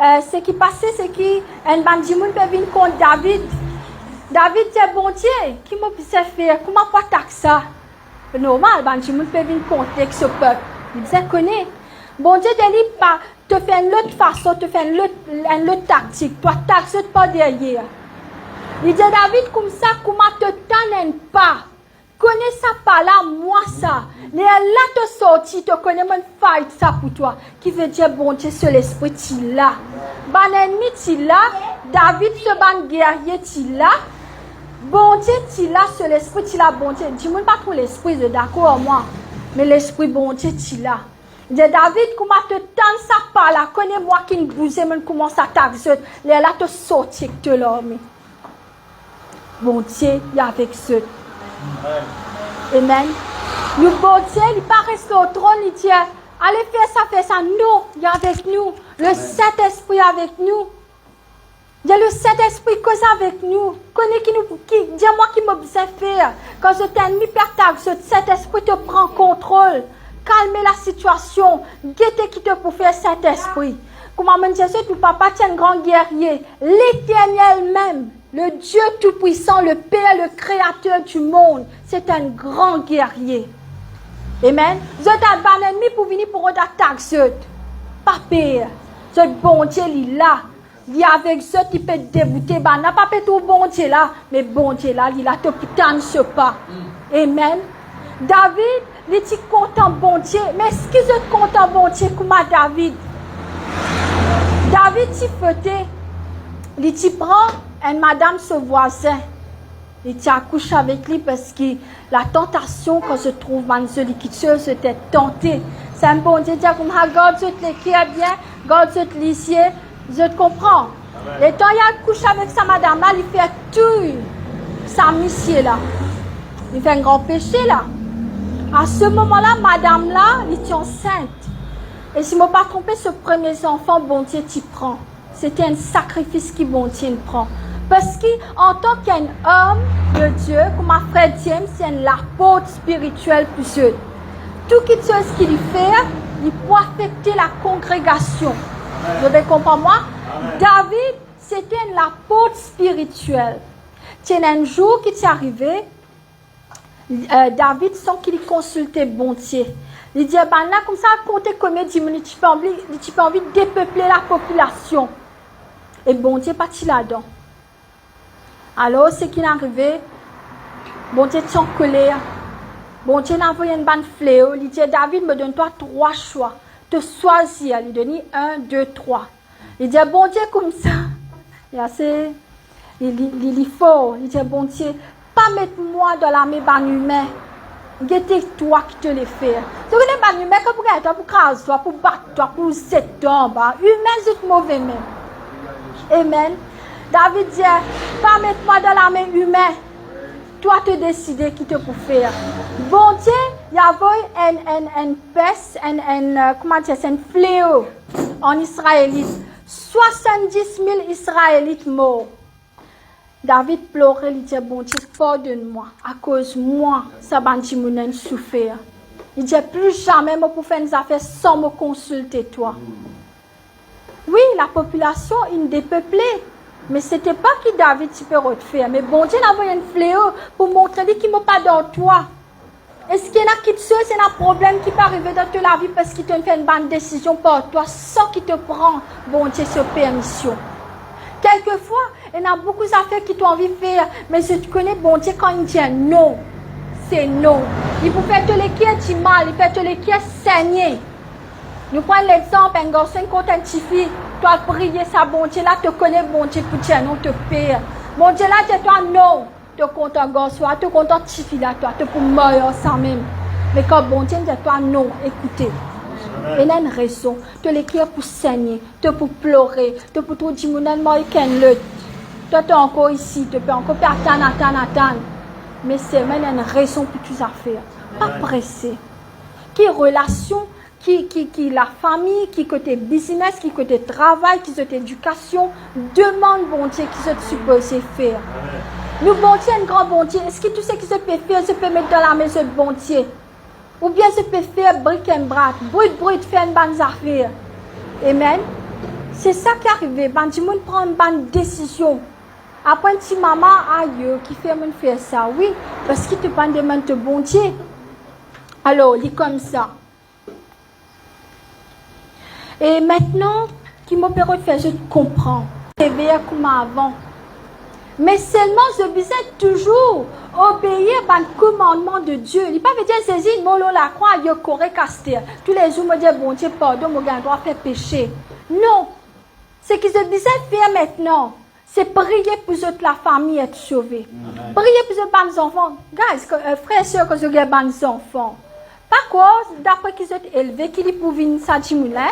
ce qui passait, c'est qu'un bandit peut venir contre David. David dit, bon Dieu, qui m'a pu faire? Comment pas taxer ça? Normal, bandit peut venir contre ce peuple. Il disait, connais. Bon Dieu, te fait une autre façon, te fait une autre tactique. Toi, taxe pas derrière. Il dit, David, comme ça, comment te t'en pas? Connais ça par là, moi ça. Les là te sorti, te connais mon fight ça pour toi. Qui veut dire, bon Dieu, c'est l'esprit qui là. Ban ennemi qui là. David, ce ban guerrier qui là. Bon Dieu, qui là, c'est l'esprit qui là, bon Dieu. Dis-moi pas pour l'esprit, je d'accord moi. Mais l'esprit, bon Dieu, qui là. Il dit, David, comment te tendre ça par là? Connais-moi qui ne bouge, mais comment ça t'axe. Les là te sorti que te l'homme. Bon Dieu, il y a avec ceux. Amen. Le bon Dieu, il pas rester au trône, il dit, allez faire ça. Non, il est avec nous. Le Saint-Esprit est avec nous. Il y a le Saint-Esprit cause avec nous. Connais dis-moi qui m'a besoin de faire. Quand je t'ennemi perd ce Saint-Esprit te prend contrôle. Calmer la situation. Guetter qui te pour faire Saint-Esprit. Comment me dire ça, ton papa tient un grand guerrier. L'Éternel même. Le Dieu Tout-Puissant, le Père, le Créateur du monde, c'est un grand guerrier. Amen. Vous êtes un ennemi pour venir pour attaquer. Pas pire. Vous êtes bon Dieu, il est là. Il est avec ceux qui peut débuter. N'a pas tout bon Dieu là, mais bon Dieu là, il a te putain ce pas. Amen. David, il est content bon Dieu. Mais est-ce que vous êtes content bon Dieu comme David? David, il fêtait. Il prend une madame, ce voisin. Il accouche avec lui parce que la tentation, quand je trouve celui qui c'était tenté. C'est un bon Dieu, dire comme regarde, je te l'écris bien, regarde, je te l'ici, je te comprends. Et quand il accouche avec sa madame là, il fait tout sa mission là. Il fait un grand péché là. À ce moment-là, madame là, il est enceinte. Et si je ne me pas trompé, ce premier enfant, bon Dieu, t'y prend. C'était un sacrifice qui bon Dieu prend. Parce qu'en tant qu'un homme de Dieu, comme ma frère James, c'est l'apôtre spirituel plus eux. Tout ce qu'il fait, il peut affecter la congrégation. Vous devez comprendre moi? David, c'était l'apôtre spirituel. Tiens, un jour qui est arrivé, David, sans qu'il consulte bon Dieu, il dit, ben là, comme ça, compter combien de minutes, tu peux envie de dépeupler la population. Et bon Dieu, parti là-dedans. Alors, ce qui est arrivé, bon Dieu est en colère. Bon Dieu a envoyé une bande fléau. Il dit, David, me donne-toi 3 choix. De choisir. Il donne 1, 2, 3. Il dit, bon Dieu, comme ça. Il est fort. Il dit, bon Dieu, pas mettre moi dans la main humaine. C'est toi qui te le fais. Tu connais pas humain que pour toi, pour craser toi, pour battre toi, pour cette tombe. Humain, c'est mauvais même. Amen. David dit, pas mettre moi dans la main humaine. Toi, te décider qui te peut faire. Bon Dieu, il y avait un peste, comment dire, un fléau en Israélite. 70 000 Israélites morts. David pleurait, il dit, bon Dieu, pardonne-moi. À cause de moi, ça va me souffrir. Il dit, plus jamais je peux faire des affaires sans me consulter toi. Oui, la population est dépeuplée. Mais ce n'était pas que David peut refaire. Mais bon Dieu a envoyé un fléau pour montrer qu'il n'est pas dans toi. Est-ce qu'il y en a qui te sautent, c'est un problème qui peut arriver dans toute la vie parce qu'il te fait une bonne décision pour toi sans qu'il te prend, bon Dieu, sur permission. Quelquefois, il y a beaucoup d'affaires qui t'ont envie de faire, mais je te connais, bon Dieu, quand il dit non, c'est non. Il vous fait te les qui est mal, il fait te les qui est saigné. Nous prenons l'exemple, un garçon contre un petit fille, toi prier ça, bon Dieu, là, te connais, bon Dieu, pour dire non, te paye. Bon Dieu, là, tu toi non, te compte un garçon, te compte un petit fille, là, toi, te pour mourir sans même. Mais quand bon Dieu, dit toi non, écoutez. Il y a une raison, te l'écrire pour saigner, te pour pleurer, te pour tout dire, moi, il y a une lutte. Toi, tu es encore ici, tu peux encore attendre. Mais c'est même une raison pour tout ça faire. Pas pressé. Qui relation, qui la famille, qui côté business, qui côté travail, qui côté éducation, demande bon Dieu qui se supposé faire. Nous, bon Dieu, un grand bon Dieu, est-ce que tout ce qui se peut faire, se peut mettre dans la maison de bon Dieu? Ou bien se peut faire bric and brac, brut, faire une bonne affaire. Amen. C'est ça qui est arrivé. Ben, du monde prend une décision. Après, un petit maman, aïe, qui fait faire ça. Oui, parce qu'il te prend des mains de bon Dieu. Alors, il est comme ça. Et maintenant, qui m'opère de faire, je comprends. Je vais comme avant. Mais seulement, je besoin toujours obéir au commandement de Dieu. Il ne peut pas dire, saisir, mon la croix, il est correct, tous les jours, me dire, bon Dieu, pardon, mon gars, doit faire péché. Non. Ce que je besoin faire maintenant, c'est prier pour toute la famille être sauvée. Prier pour les enfants. Guys, frères et sœurs, que je ai des enfants. Par contre, d'après qu'ils sont élevés, qu'ils pour venir ça dimoulin,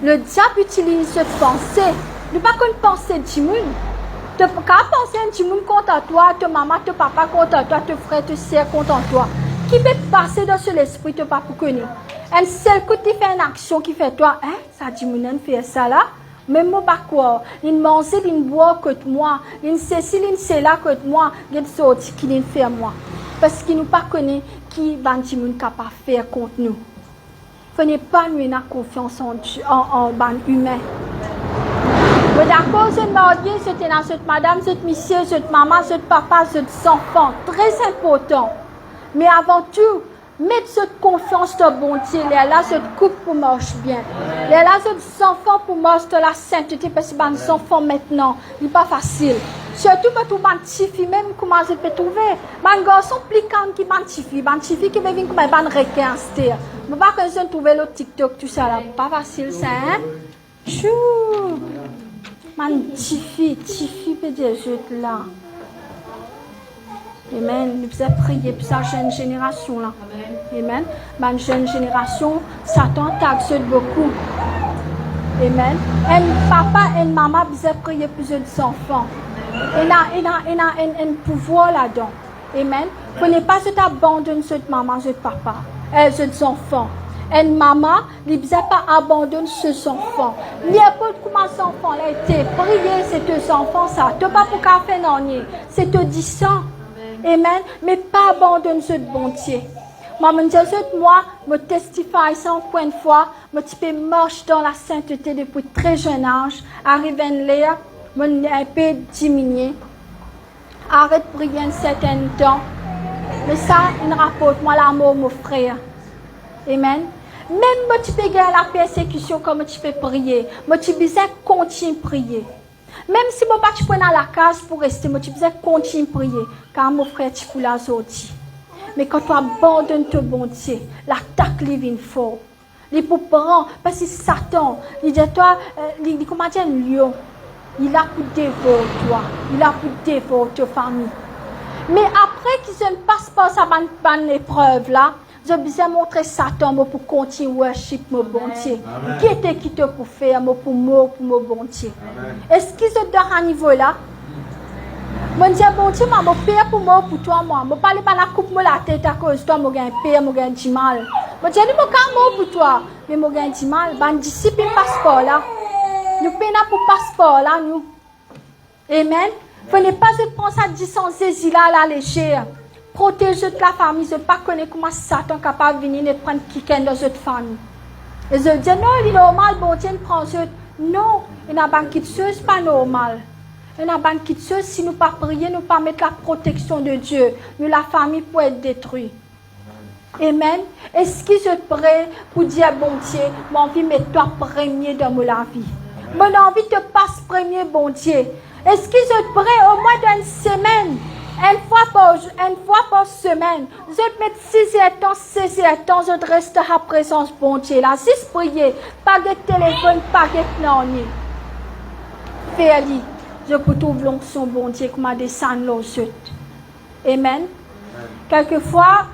le diable utilise cette pensée. Il ne pas qu'une pensée dimoulin. Tu peux pas penser un dimoulin contre toi, ta maman, ton papa contre toi, ton frère, ton sœur contre toi. Qui peut passer dans l'esprit, tu ne pas pour connaître. Un seul coup, tu fais une action qui fait toi, hein, ça dimoulin fait ça là. Même moi, pas quoi. Il mange, il boit que moi. Il sait, il sait là que moi. Il sorti qu'il fait moi. Parce qu'il nous pas connaît qui bandimoun capable de faire contre nous. Il ne faut pas nous avoir confiance en bande humain. Mais d'accord, cette mariée, cette madame, cette monsieur, cette maman, cette papa, cet enfant. Très important. Mais avant tout, mettre cette confiance dans bon Dieu, là, cette couple pour marcher bien. Là, cette enfant pour marcher dans la sainteté, parce que les enfants maintenant, il n'est pas facile. Surtout quand tu m'antifie, même comment je peux trouver. Les garçons plus calmes qui m'antifient, qui me viennent comme un requin. Je ne sais pas quand je trouve le TikTok, tout ça là. Pas facile ça, hein? Chou! M'antifie, peut dire, je là. Amen. Nous devons prier pour sa jeune génération là. Amen. Ma jeune génération, Satan taxe beaucoup. Amen. Un papa et une maman doivent prier pour les enfants. Il y a un pouvoir là-dedans. Amen. Vous ne pas abandonner cette maman, cette papa, ces enfants. Une maman ne doit pas abandonner ses enfants. N'importe comment ces enfants ont été. Prier ces deux enfants, ça. Tu ne peux pas pour faire non. C'est te disant. Amen. Mais pas abandonner ce bon Dieu. Moi, je testifie ça encore une fois. Je peux marcher dans la sainteté depuis très jeune âge. Arrive à l'air, je un peu diminué. Arrête de prier un certain temps. Mais ça, il rapporte moi l'amour, mon frère. Amen. Même si tu peux gagner la persécution comme tu peux prier, tu peux continuer à prier. Même si tu peux dans la case pour rester, tu peux continuer à prier. Car mon frère, tu peux la sortir. Mais quand tu abandonnes ton bon Dieu, l'attaque vient fort. Il peut prendre, parce que Satan, il dit toi, comment dire, un lion, il a pour dévorer toi, il a pour dévorer ta famille. Mais après qu'il ne passe pas sa bonne épreuve là, je besoin montrer Satan pour continuer à worship mon bon Dieu. Qui était qui te pour faire pour mon bon Dieu? Est-ce qu'ils sont dans un niveau là? Mon Dieu, bon Dieu, mon père pour moi, pour toi, moi. Je ne parle pas de coupe la tête à cause de toi, mon père, mon du mal. Mon Dieu, je ne pour toi, mais mon du mal. Ben, disciple passeport là. Nous payons pour passeport là, nous. Amen. Vous ne pas prendre ça distance là à la légère. Protéger toute la famille. Je ne pas connaître comment Satan est capable de venir et prendre quelqu'un dans cette famille. Et je dis, non, il est normal, bon Dieu, prend ce. Non, il n'y a pas de chose, pas normal. Il n'y a pas de chose, si nous ne pas prier, nous ne pas mettre la protection de Dieu. Nous, la famille peut être détruite. Amen. Est-ce qu'ils sont prêts pour dire, bon Dieu, j'ai envie de mettre toi premier dans ma vie. J'ai envie de te passer premier, bon Dieu. Est-ce qu'ils sont prêts au moins d'une semaine? Une fois par semaine, je vais mettre 6 temps, je reste à la présence bon Dieu. Là, si je prie, pas de téléphone, pas de non. Fais-le. Je peux trouver l'onction bon Dieu comme à descendre l'eau. Amen. Quelquefois,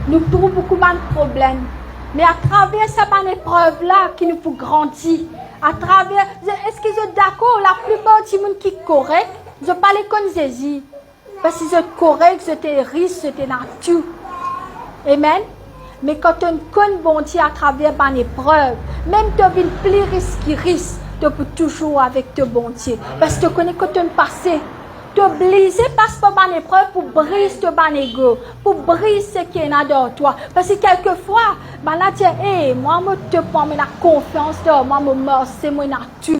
nous trouvons beaucoup de problèmes. Mais à travers cette épreuve-là, qui nous peut grandir, à travers, est-ce qu'ils sont d'accord? La plupart du monde qui est correct, je parle comme Jésus. Parce que c'est correct, c'était riche, c'était nature. Amen. Mais quand on connaît bon Dieu à travers une épreuve, même tu as une plus risque, tu peux toujours avec ton bon Dieu. Parce que tu connais quand on passé. te briser parce que ban épreuve pour briser te ban ego, pour briser ce qui est dans toi. Parce que quelquefois, ben là tu moi me te prends la confiance de moi me mercer moi na tu